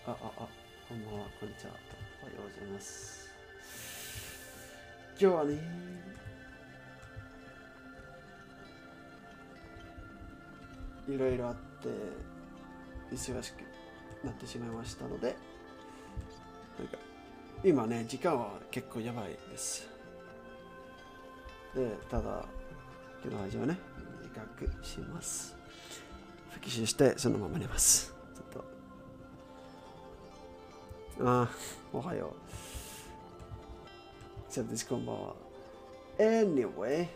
こんばんは、こんにちは。おはようございます。今日はね、いろいろあって忙しくなってしまいましたので、なんか今ね、時間は結構やばいです。で、ただ、今日の配信はね、短くします。復習してそのまま寝ます。ちょっと。おはよう。Except this こんばんは。Anyway,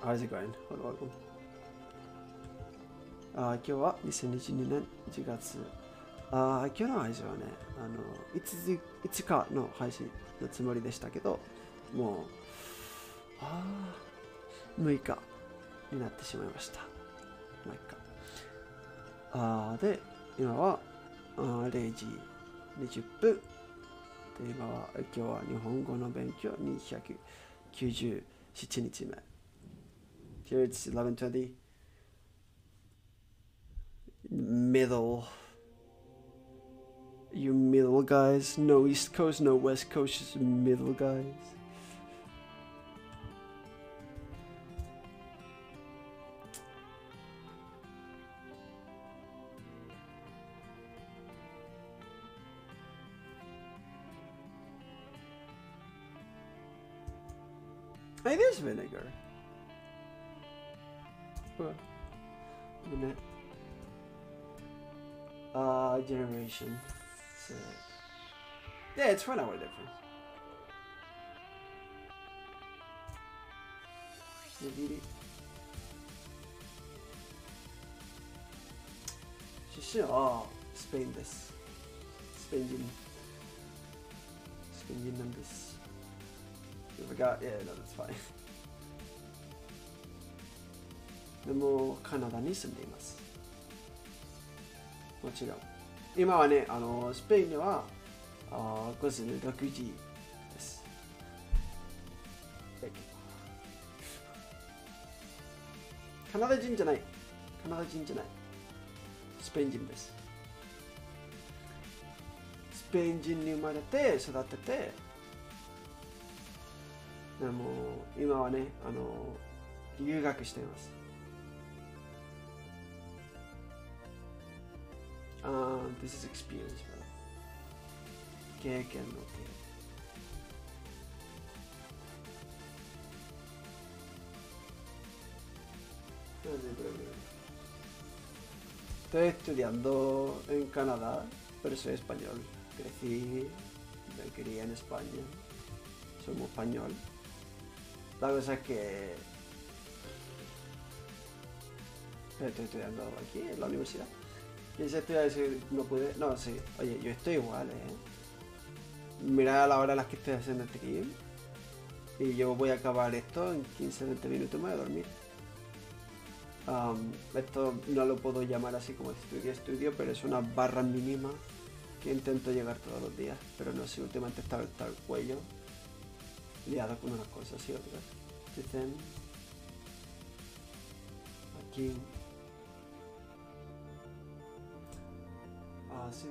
how's it going? Welcome. 今日は2022年1月。今日の配信はね、いつかの配信のつもりでしたけど、もう、6日になってしまいました。6日。で、今は0時20分。で、今日は日本語の勉強297日目。Here it's 11:20. Middle. You middle guys. No East Coast, no West Coast, just middle guys. Hey, there's vinegar. What? Generation. So, yeah, it's 1 hour difference. Spain this. Spain this. You forgot? Yeah, no, that's fine. でもカナダに住んでいます。もちろん。今はね、スペインでは午前6時です。カナダ人じゃない。スペイン人です。スペイン人に生まれて育てて、でも今はね、留学しています。This is experience, bro. 経験のEstoy estudiando en Canadá, pero soy español. Crecí, me crié en España. Somos español. La cosa es que estoy estudiando aquí en la universidad. Y ese estudio no pude. No, sí. Oye, yo estoy igual, Mira la hora a las que estoy haciendo este stream. Y yo voy a acabar esto en 15-20 minutos, me voy a dormir. Esto no lo puedo llamar así como estudio, pero es una barra mínima que intento llegar todos los días. Pero no sé, últimamente está el cuello liado con unas cosas y otras. Dicen aquí. Sí.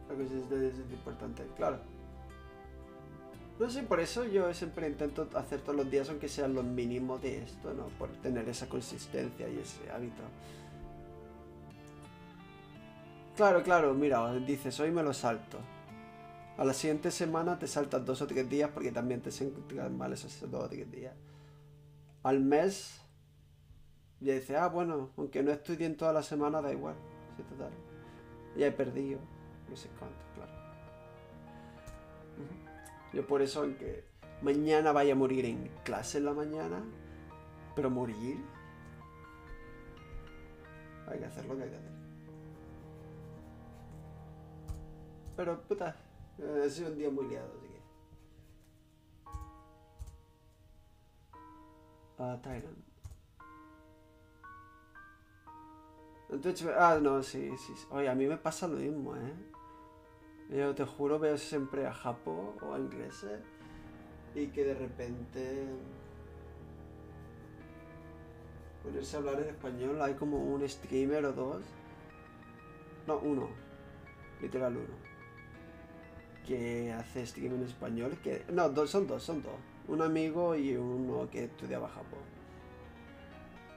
La cosa es importante, claro. No sé, por eso yo siempre intento hacer todos los días, aunque sean los mínimos de esto, ¿no? Por tener esa consistencia y ese hábito. Claro, mira, dices, hoy me lo salto. A la siguiente semana te saltas 2 o 3 días porque también te sientan mal esos 2 o 3 días. Al mes, ya dices, bueno, aunque no estudien toda la semana, da igual. Sí, total. Ya he perdido, no sé cuánto, claro. Yo por eso, aunque mañana vaya a morir en clase en la mañana, pero morir, hay que hacer lo que hay que hacer. Pero, puta. Ha sido un día muy liado, así que. Thailand. Entonces, no, sí. Oye, a mí me pasa lo mismo, Yo te juro, veo siempre a Japón o a ingleses y que de repente ponerse a hablar en español, hay como un streamer o dos, no, uno, literal uno, que hace stream en español, que no, son dos, un amigo y uno que estudiaba Japón.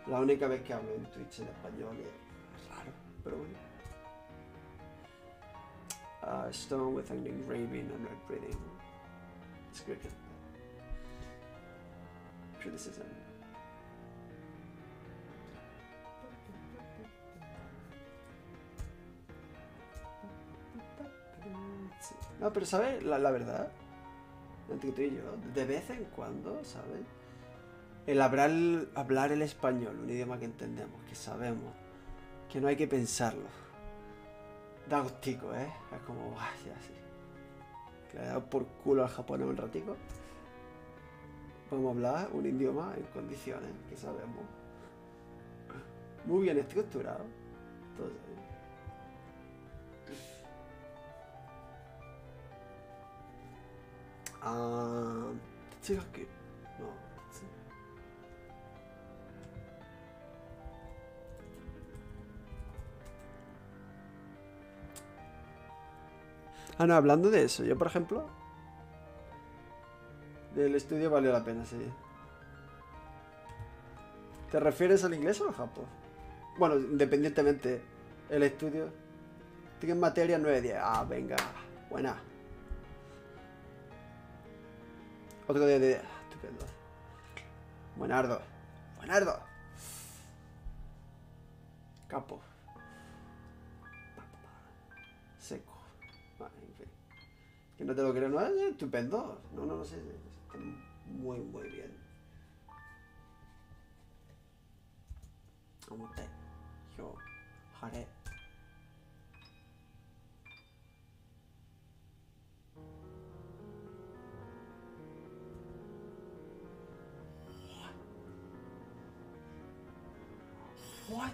La única vez que hablo en Twitch en español y es raro, pero bueno. Stone with an engraving, I'm not reading. Description. Criticism. No, pero ¿sabes? La verdad, entre tú y yo, de vez en cuando, ¿sabes? El hablar el español, un idioma que entendemos, que sabemos, que no hay que pensarlo, da gustico, ¿eh? Es como, ya sí. Que le he dado por culo al japonés un ratico. Vamos a hablar un idioma en condiciones, que sabemos. Muy bien estructurado. Todo eso. Tetsugaku. No. No, hablando de eso, yo por ejemplo, del estudio valió la pena, sí. ¿Te refieres al inglés o al japonés? Bueno, independientemente, el estudio. Tienes materia 9-10. Ah, venga, buena. Otro día de... Estupendo. Buenardo. Buenardo. Capo. Seco. Vale, en fin. Que no te lo creo, no es estupendo. No sé. Está muy bien. Omote. Yo. Haré. What?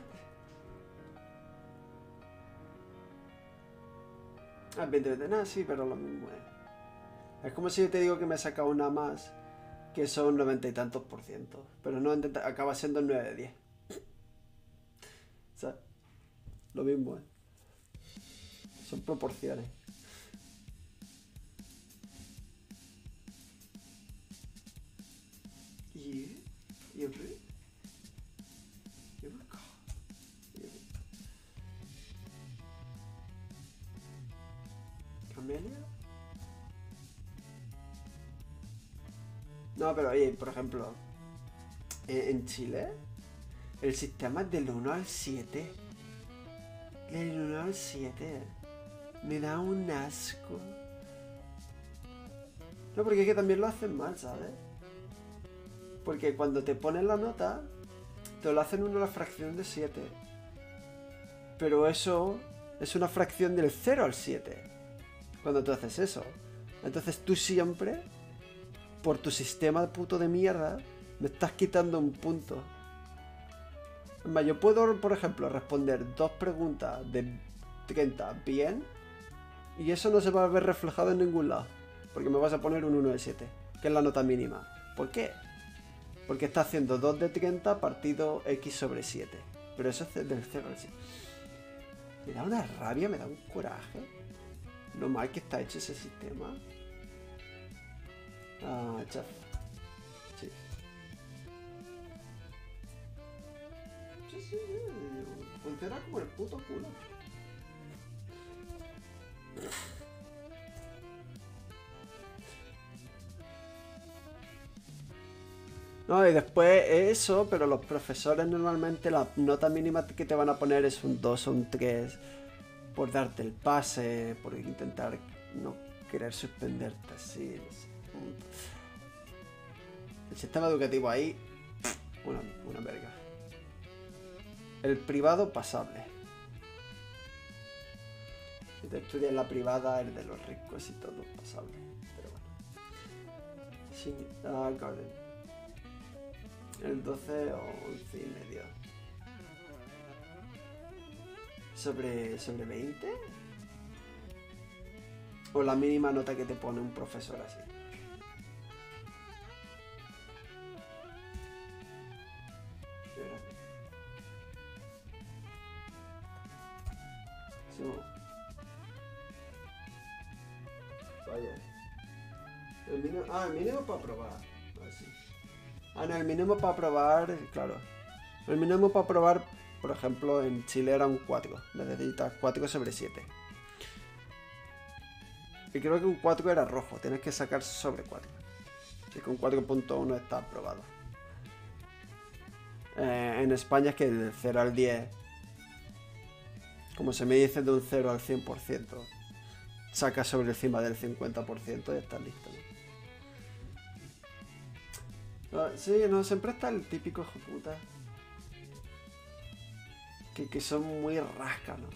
Ah, 20. Nada, sí, pero lo mismo es. Es como si yo te digo que me he sacado una más, que son 90 y tantos %. Pero no acaba siendo 9-10. O sea, lo mismo es. Son proporciones. ¿Camelia? No, pero oye, por ejemplo, en Chile, el sistema es del 1 al 7. Del 1 al 7. Me da un asco. No, porque es que también lo hacen mal, ¿sabes? Porque cuando te ponen la nota, te lo hacen una fracción de 7. Pero eso es una fracción del 0 al 7. Cuando tú haces eso. Entonces tú siempre, por tu sistema puto de mierda, me estás quitando un punto. Es más, yo puedo, por ejemplo, responder 2 preguntas de 30 bien, y eso no se va a ver reflejado en ningún lado. Porque me vas a poner un 1 de 7, que es la nota mínima. ¿Por qué? Porque está haciendo 2 de 30 partido x sobre 7. Pero eso es del 0 al 7. Me da una rabia, me da un coraje. Lo mal que está hecho ese sistema. Chef. Sí. Sí. Funciona como el puto culo. No, y después eso, pero los profesores normalmente la nota mínima que te van a poner es un 2 o un 3 por darte el pase, por intentar no querer suspenderte así, no sé. El sistema educativo ahí, una verga. El privado pasable. Si te estudias en la privada, el de los ricos y todo pasable. Pero bueno. Sí, Garden. El 12 o 11 y medio. ¿Sobre 20? ¿O la mínima nota que te pone un profesor así? El mínimo para probar. Así. No, el mínimo para probar, claro. El mínimo para probar, por ejemplo, en Chile era un 4. Necesitas 4 sobre 7. Y creo que un 4 era rojo. Tienes que sacar sobre 4. Así que un 4.1 está aprobado. En España es que del 0 al 10, como se me dice de un 0 al 100%, sacas sobre encima del 50% y estás listo, ¿no? Sí, no, siempre está el típico hijo puta que son muy rácanos.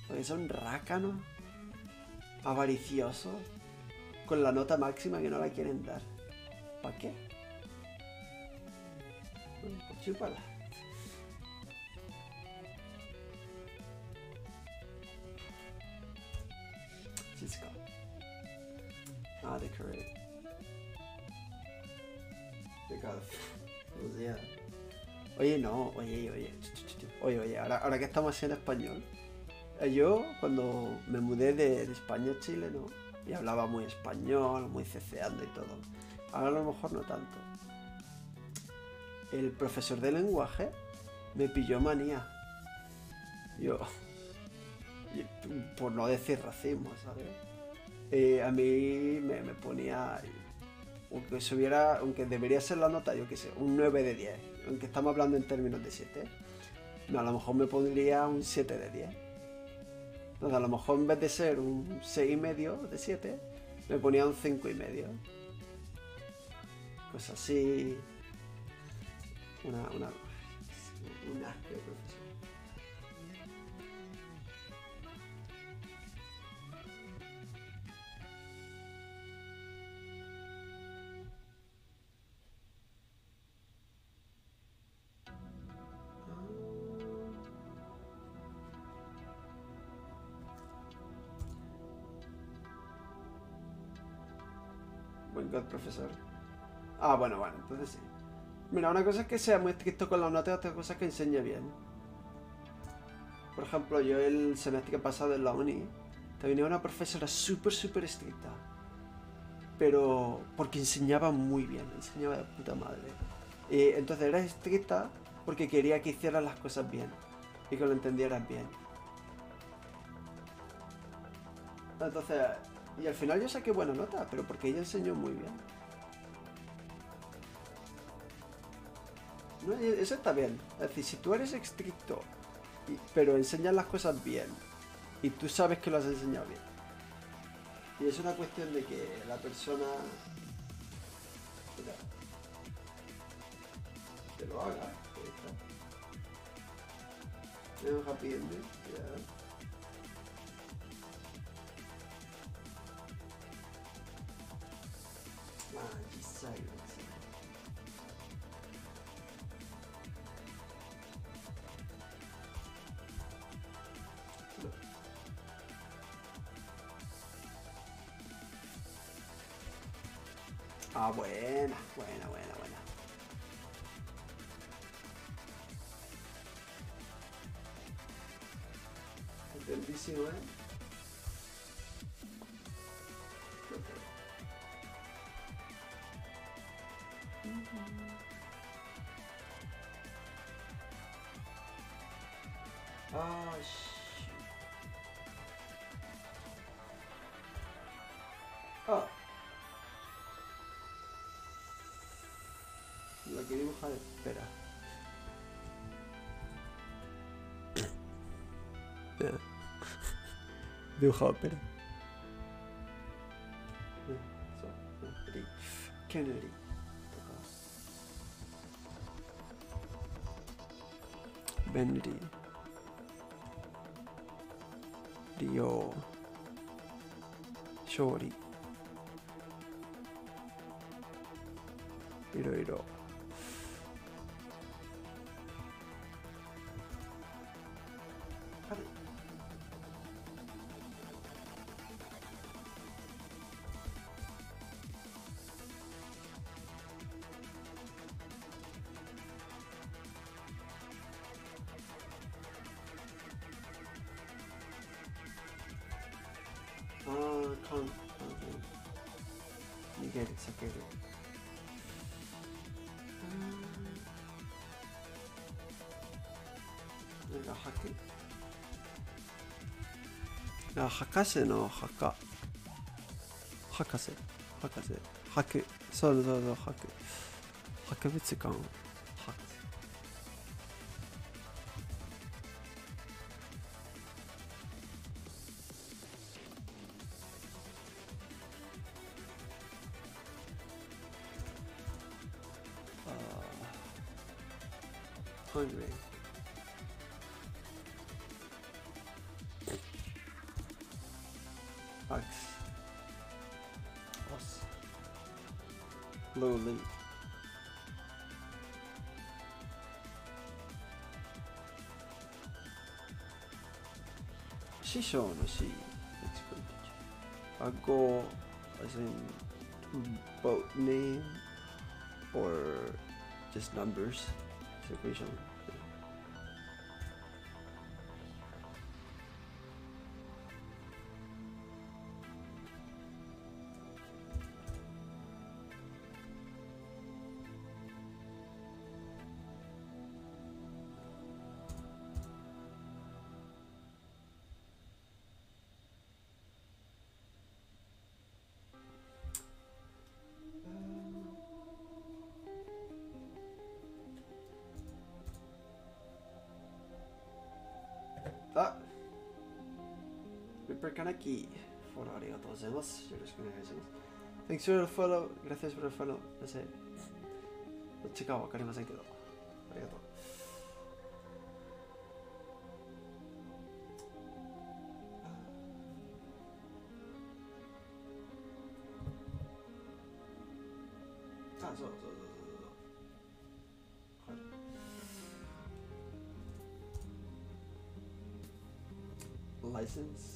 Porque son rácanos, avariciosos, con la nota máxima que no la quieren dar. ¿Para qué? Bueno, pues chúpala. Cisco. Decorate. O sea, oye, no, oye, ahora que estamos así en español, yo cuando me mudé de España a Chile, ¿no? Y hablaba muy español, muy ceceando y todo. Ahora a lo mejor no tanto. El profesor de lenguaje me pilló manía. Yo, por no decir racismo, ¿sabes? A mí me ponía, aunque debería ser la nota, yo qué sé, un 9 de 10, aunque estamos hablando en términos de 7, no, a lo mejor me pondría un 7 de 10. Entonces a lo mejor en vez de ser un 6,5 de 7, me ponía un 5,5. Pues así, un asco de profesor. Buen God, profesor. Bueno, entonces sí. Mira, una cosa es que sea muy estricto con las notas, otra cosa es que enseñe bien. Por ejemplo, yo el semestre pasado en la uni tenía una profesora súper estricta. Pero porque enseñaba muy bien, enseñaba de puta madre. Y entonces era estricta porque quería que hicieras las cosas bien y que lo entendieras bien. Entonces, y al final yo saqué buena nota, pero porque ella enseñó muy bien. No, eso está bien. Es decir, si tú eres estricto, pero enseñas las cosas bien, y tú sabes que lo has enseñado bien, y es una cuestión de que la persona que lo haga, es un happy ending, buena. Entendísimo, ¿eh? La que dibujar, espera. Dibujado, espera. Kennedy. Bendy. Dio. Shori. Iroiro. get it, I get it. Hake. Ah, hakase no haka. Hakase. Hakase. Haku. So, haku. Hakubutsukan. Hakase. Hungry. Axe. Us. Lowly. Shisho no shi. That's good. Go as in boat name or just numbers. Separation. Reaper Kanaki. Foro arigatou gozaimasu. Yoroshiku onegaishimasu. Thanks for the follow. Gracias por el follow. No sé. どっちかはわかりませんけど。ありがとう。あ、そうそうそうそうそう。はい。License.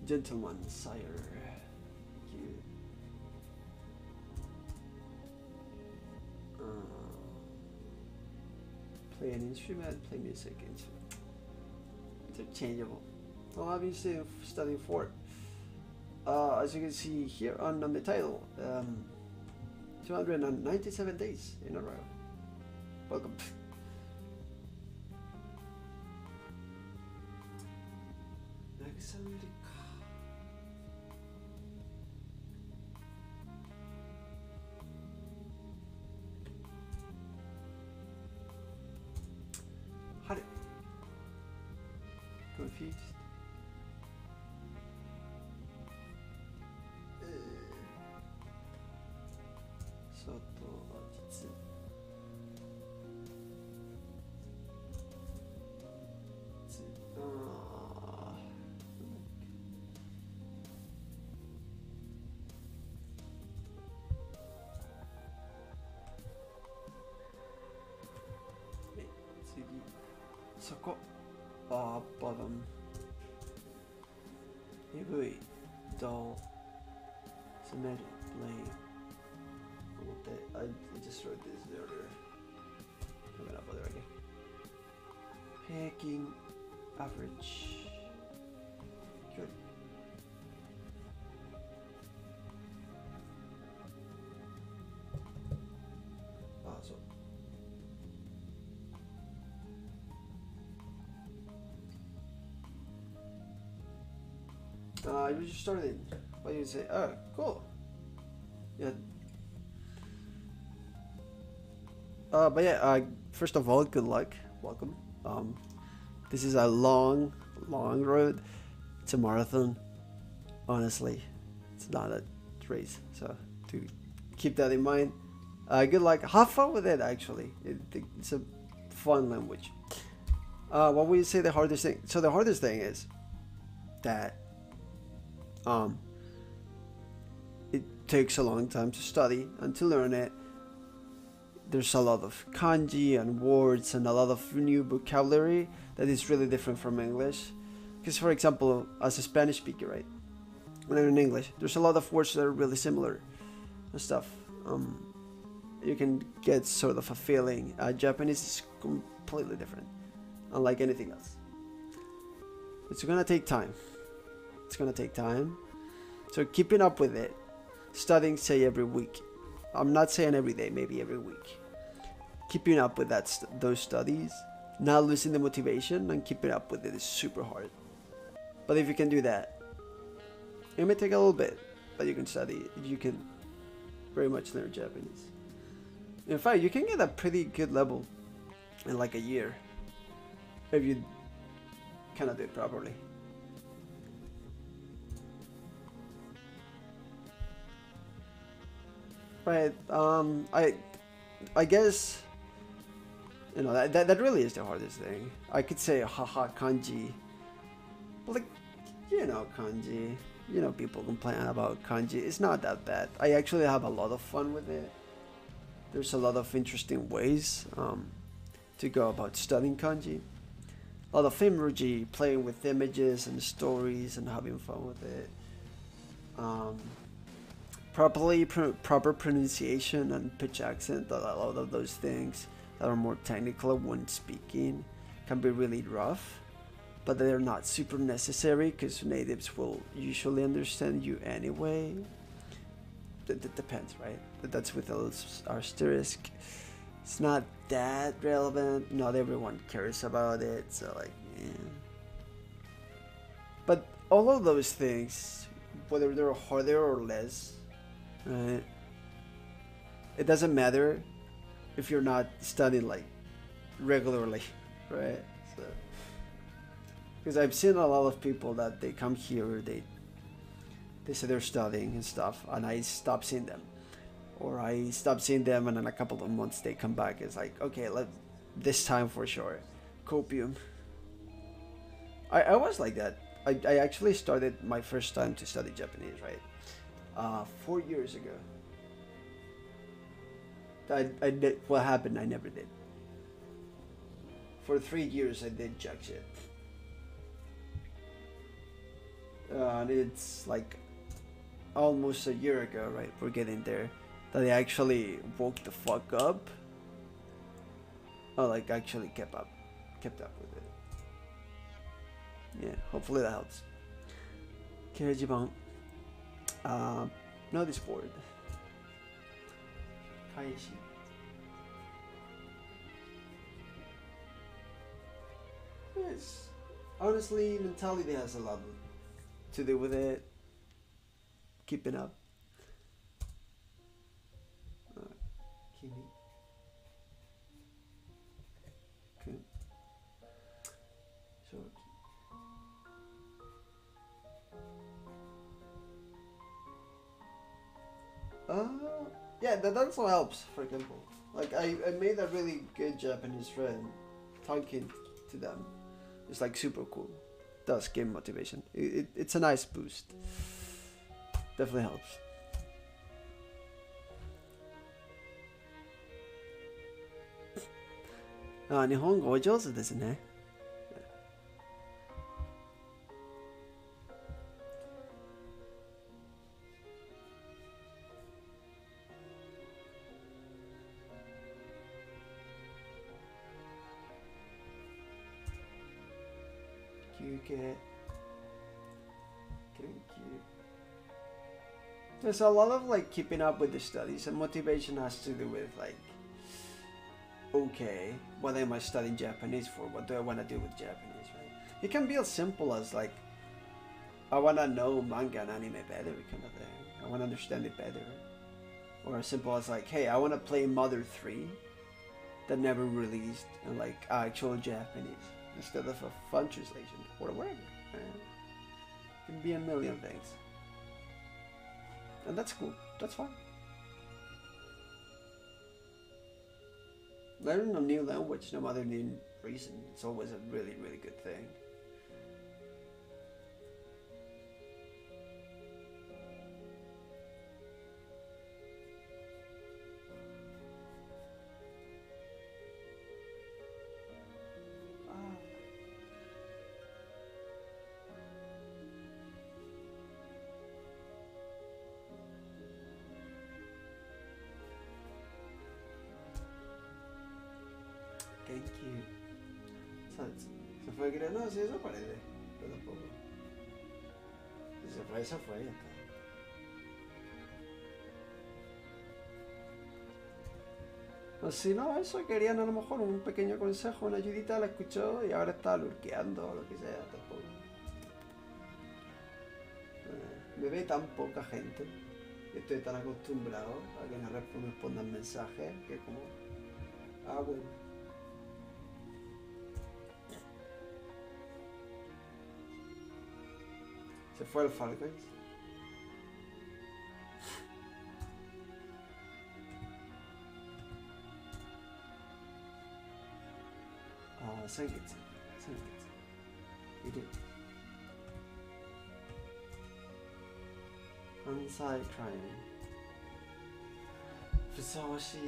Gentleman, sire. Thank you. Play an instrument, play music, instrument. Interchangeable. Oh, I've been studying for. As you can see here on the title, 297 days in a row. Welcome. Hare. Confused. Soto, jitsu. Soko. Bottom. Ebui. Dull. Submitted. Blame. I just wrote this earlier. I'm gonna bother again. Picking. Average. Good. So. You just started. What do you say? Oh, cool. Yeah. But yeah. First of all, good luck. Welcome. This is a long road. It's a marathon. Honestly, it's not a race. So to keep that in mind. Good luck. Have fun with it. Actually, it's a fun language. What would you say the hardest thing? So the hardest thing is that it takes a long time to study and to learn it. There's a lot of kanji and words and a lot of new vocabulary that is really different from English. Because for example, as a Spanish speaker, right, when I learn English, there's a lot of words that are really similar and stuff. You can get sort of a feeling. Japanese is completely different, unlike anything else. It's gonna take time. It's gonna take time, So keeping up with it, studying, say, every week. I'm not saying every day, maybe every week. Keeping up with those studies, not losing the motivation, and keeping up with it is super hard. But if you can do that, it may take a little bit, but you can study. You can very much learn Japanese. In fact, you can get a pretty good level in like a year if you kind of do it properly. Right. I guess, you know, that really is the hardest thing. I could say haha kanji, but like, you know, kanji. You know, people complain about kanji. It's not that bad. I actually have a lot of fun with it. There's a lot of interesting ways to go about studying kanji. A lot of emoji, playing with images and stories and having fun with it. Proper pronunciation and pitch accent. A lot of those things that are more technical when speaking can be really rough, but they're not super necessary because natives will usually understand you anyway. That depends, right? But that's with a asterisk. It's not that relevant. Not everyone cares about it, so like, yeah. But all of those things, whether they're harder or less, right? It doesn't matter if you're not studying like regularly, right? So, because I've seen a lot of people that they come here, they say they're studying and stuff, and I stop seeing them, or I stop seeing them, and in a couple of months they come back. It's like, okay, this time for sure, copium. I was like that. I actually started my first time to study Japanese, right? 4 years ago. I did what happened. I never did. For 3 years, I did jack shit. And it's like almost a year ago, right? We're getting there. That I actually woke the fuck up. Oh, like actually kept up with it. Yeah, hopefully that helps. Kirajiban. Notice board. Kaishi. Yes. Honestly, mentality has a lot to do with it. Keeping up. Kimi. Kun. Shoki. Yeah, that also helps, for example. Like, I made a really good Japanese friend. Talking to them is like super cool. Does give motivation. It's a nice boost. Definitely helps. Ah, 日本語お上手ですね。休憩。研究。There's a lot of like keeping up with the studies, and motivation has to do with like, okay, what am I studying Japanese for? What do I want to do with Japanese, right? It can be as simple as like, I want to know manga and anime better, kind of thing. I want to understand it better. Or as simple as like, hey, I want to play Mother 3 that never released in like actual Japanese instead of a fun translation or whatever. It can be a million things. And that's cool. That's fine. Learning a new language, no matter the reason, it's always a really, really good thing. Thank you. Se fue, no, sí, eso parece. Pero tampoco. Si se fue, ya está. O si no, eso, querían a lo mejor un pequeño consejo, una ayudita, la escuchó y ahora está lurqueando o lo que sea, tampoco. Me ve tan poca gente. Estoy tan acostumbrado a que me respondan mensajes que como... Ah, bueno. Se fue el Fall Guys. Senkitsu. You do. Ansai crying. ふさわしい。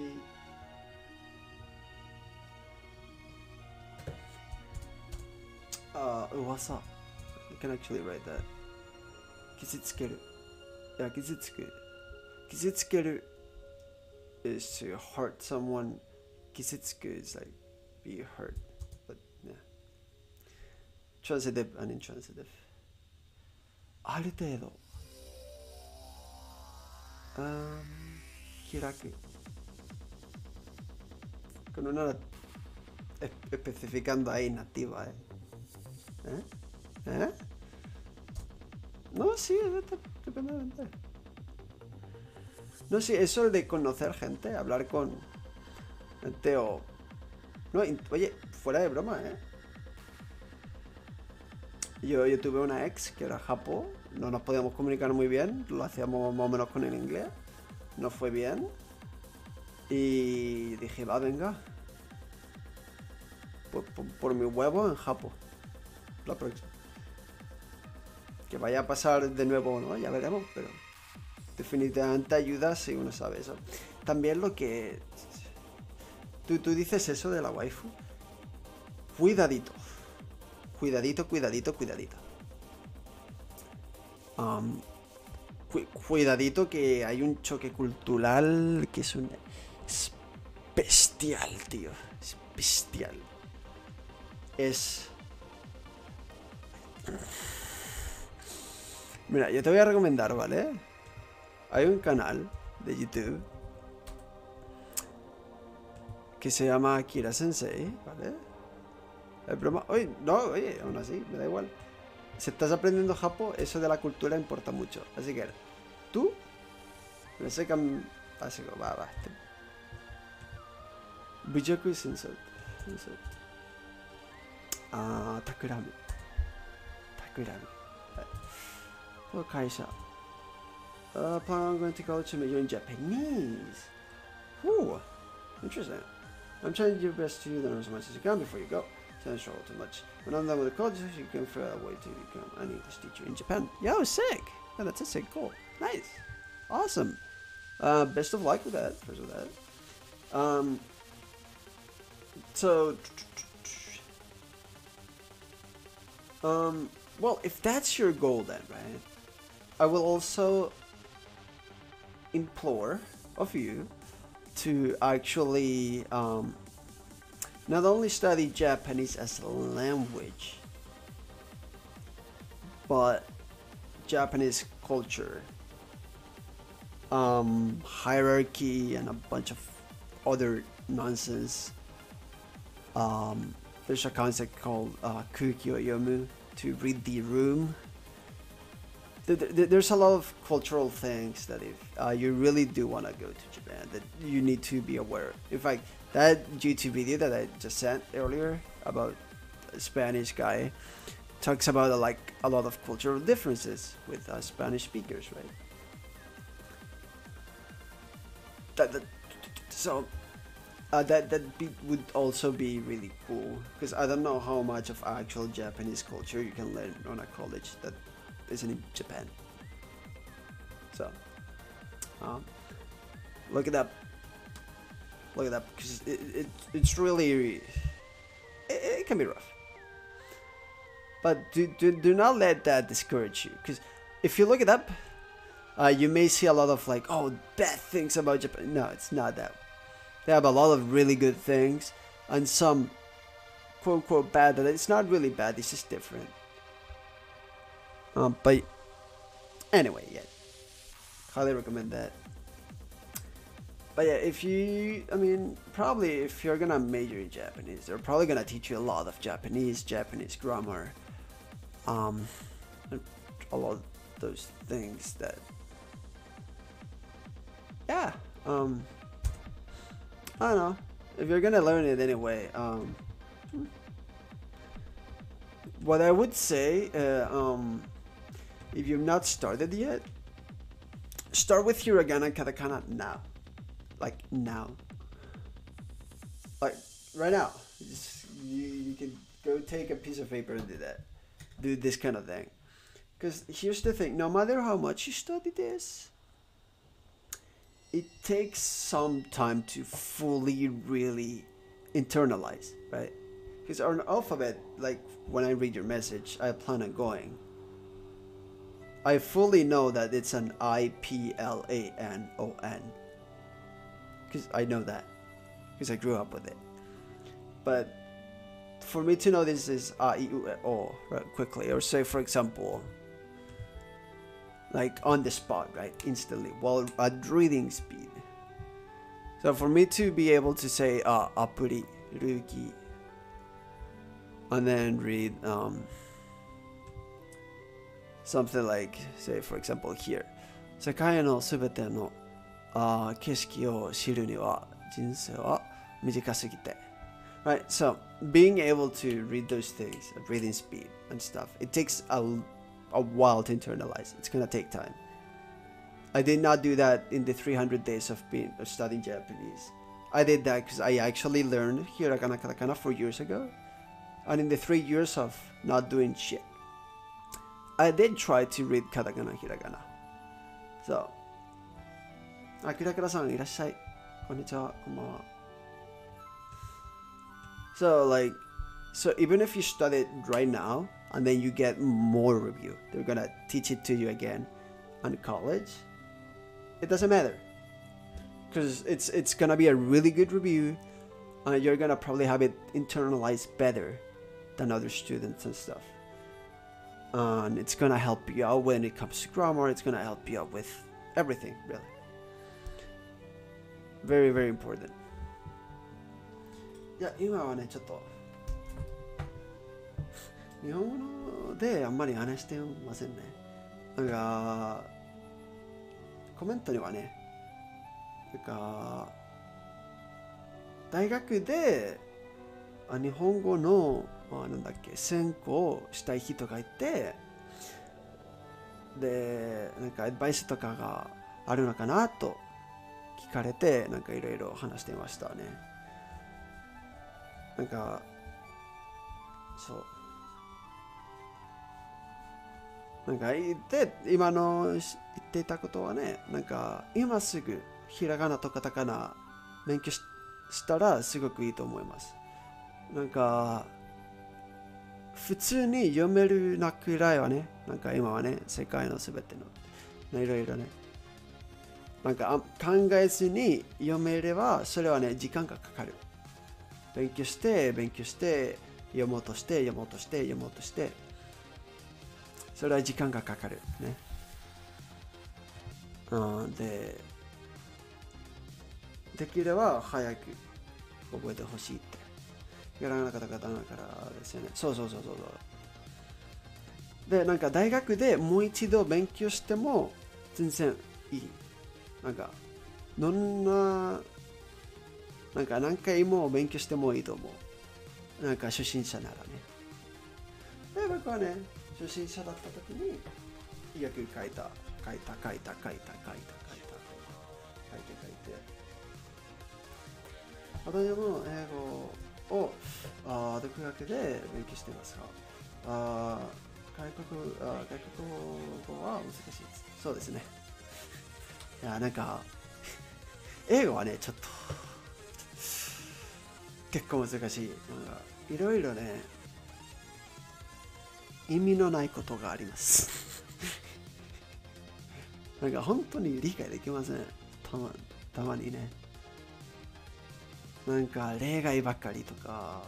噂。You can actually write that. 傷つける。いや、傷つく。傷つける is to hurt someone. 傷つく is like be hurt. But yeah. Transitive and intransitive. ある程度。開く。Con una especificando ahí nativa, ¿Eh? No, sí, depende. No, sí, eso de conocer gente, hablar con gente o... No, oye, fuera de broma, Yo tuve una ex que era japo, no nos podíamos comunicar muy bien, lo hacíamos más o menos con el inglés, no fue bien. Y dije, va, venga. Por mi huevo en japo. La próxima. Que vaya a pasar de nuevo, ¿no? Ya veremos, pero definitivamente ayuda si uno sabe eso. También lo que... Tú dices eso de la waifu. Cuidadito. Cuidadito. Cuidadito que hay un choque cultural que es bestial, tío. Es bestial. Mira, yo te voy a recomendar, ¿vale? Hay un canal de YouTube que se llama Akira Sensei, ¿vale? Es broma. Oye, aún así, me da igual. Si estás aprendiendo japo, eso de la cultura importa mucho. Así que, tú, me sé que... Así que, va. Bujoku Sensei. Takurami. Oh, Kaisha. Plan on going to college to major in Japanese. Ooh, interesting. I'm trying to do your best to learn as much as you can before you go. Don't struggle too much. When I'm done with the college, you can figure out a way to become an English teacher in Japan. Yo, sick! Yeah, that's a sick goal. Nice. Awesome. Best of luck with that. First with that. Well, if that's your goal then, right? I will also implore of you to actually not only study Japanese as a language, but Japanese culture, hierarchy, and a bunch of other nonsense. There's a concept called kuki o yomu, to read the room. There's a lot of cultural things that if you really do want to go to Japan, that you need to be aware. In fact, that YouTube video that I just sent earlier about a Spanish guy talks about like a lot of cultural differences with Spanish speakers, right? That would also be really cool, because I don't know how much of actual Japanese culture you can learn on a college that isn't in Japan. So look it up, because it's really, it can be rough, but do not let that discourage you, because if you look it up, you may see a lot of like, oh, bad things about Japan. No, it's not that. They have a lot of really good things, and some quote-unquote bad, that it's not really bad, it's just different. But anyway, yeah, highly recommend that. But yeah, if you, I mean, probably if you're gonna major in Japanese, they're probably gonna teach you a lot of Japanese grammar, and a lot of those things that, yeah, I don't know. If you're gonna learn it anyway, what I would say, if you've not started yet, start with hiragana and katakana now. Like now. Like right now. You can go take a piece of paper and do that. Do this kind of thing. Because here's the thing, no matter how much you study this, it takes some time to fully really internalize, right? Because our alphabet, like when I read your message, I plan on going. I fully know that it's an IPLANON. Because I know that. Because I grew up with it. But for me to know this is A, I, U, E, O right, quickly, or say for example, like on the spot, right, instantly, while at reading speed. So for me to be able to say apuri, ruki, and then read something like, say for example here, 世界のすべての景色を知るには人生は短すぎて. Right, so being able to read those things at reading speed and stuff, it takes a while to internalize. It's gonna take time. I did not do that in the 300 days of studying Japanese. I did that because I actually learned hiragana katakana 4 years ago, and in the 3 years of not doing shit, I did try to read katakana hiragana. So, キラキラさんいらっしゃい。こんにちは。こんばんは。So even if you study it right now and then you get more review, they're gonna teach it to you again in college. It doesn't matter because it's gonna be a really good review, and you're gonna probably have it internalized better than other students and stuff. And it's gonna help you out when it comes to grammar. It's gonna help you out with everything, really. Very, very important. いや、今はね、ちょっと日本語であんまり話してませんね。なんかコメントにはね、なんか大学で日本語のなんだっけ専攻したい人がいて、でなんかアドバイスとかがあるのかなと聞かれて、なんかいろいろ話してましたね。なんかそうなんか今の言っていたことはね、なんか今すぐひらがなとカタカナ勉強したらすごくいいと思います。なんか普通に読めるなくらいはね、なんか今はね、世界のすべてのいろいろね、なんか考えずに読めればそれはね、時間がかかる。勉強して読もうとしてそれは時間がかかるね。できれば早く覚えてほしいって。やらなかった方だからですよね。そう。で、なんか大学でもう一度勉強しても全然いい。なんかなんか何回も勉強してもいいと思う。なんか初心者ならね。で、僕はね、初心者だった時によく書いて。私も英語を独学で勉強してますが、外国語は難しいです。そうですね。いや、なんか英語はね、ちょっと結構難しい。なんかいろいろね、意味のないことがあります。なんか本当に理解できません。たまにね。なんか例外ばかりとか。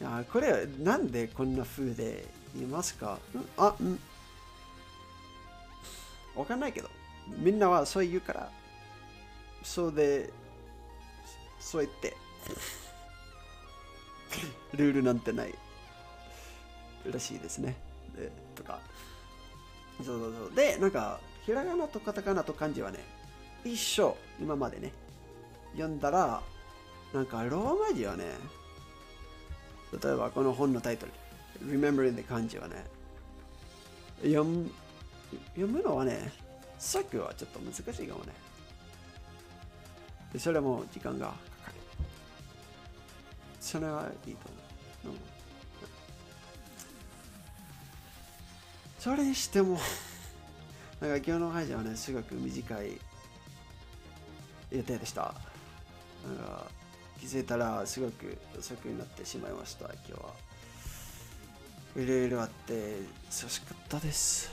いや、これなんでこんな風で言いますか？わかんないけど、みんなはそう言うから。そうで、そう言って、ルールなんてないらしいですね。で、とか。そうそうそう。で、なんか、ひらがなとカタカナと漢字はね、一緒、今までね。読んだら、なんかローマ字はね、例えばこの本のタイトル、Remembering the 漢字はね、読むのはね、さっきはちょっと難しいかもね。で、それも時間がかかる。それはいいと思う。それにしても、なんか今日の配信はね、すごく短い予定でした。なんか気づいたらすごく遅くになってしまいました。今日はいろいろあって忙しかったです。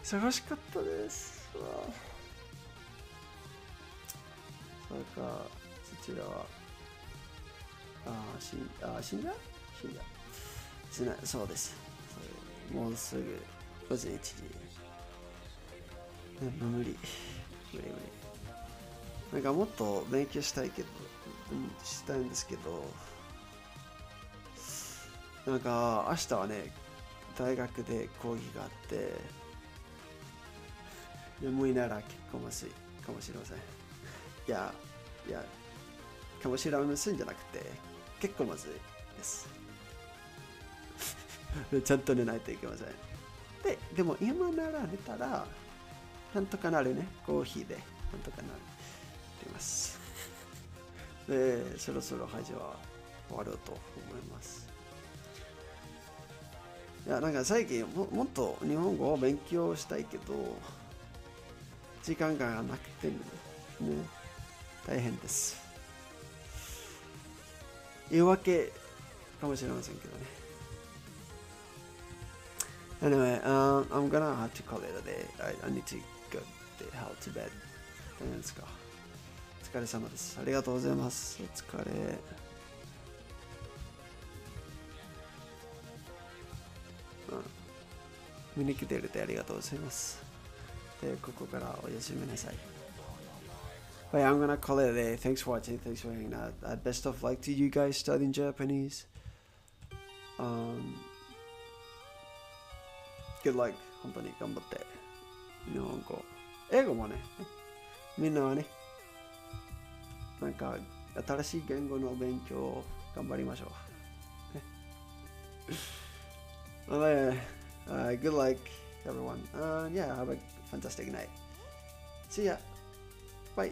忙しかったです。それかそちらは死んだそうです。もうすぐ午前1時。無理。なんかもっと勉強したいんですけど、なんか明日はね、大学で講義があって、眠いなら結構まずいかもしれません。いや、かもしれませんじゃなくて、結構まずいです。ちゃんと寝ないといけません。でも今なら寝たら、なんとかなるね。コーヒーで、なんとかなる。ます。で、そろそろ配信は終わろうと思います。いや、なんか最近もっと日本語を勉強したいけど、時間がなくてね、大変です。言い訳かもしれませんけどね。Anyway, I'm gonna have to call it a day. I need to go the hell to bed. 大変ですか。お疲れ様です。ありがとうございます。お疲れ。見に来てくれてありがとうございます。で、ここからおやすみなさい。But I'm gonna call it a day. Thanks for watching. Thanks for hanging out. Best of luck to you guys studying Japanese. Good luck. 本当に頑張って。日本語。英語もね。みんなはね。なんか新しい言語の勉強を頑張りましょう。Good luck, everyone. Yeah, have a fantastic night. See ya. Bye.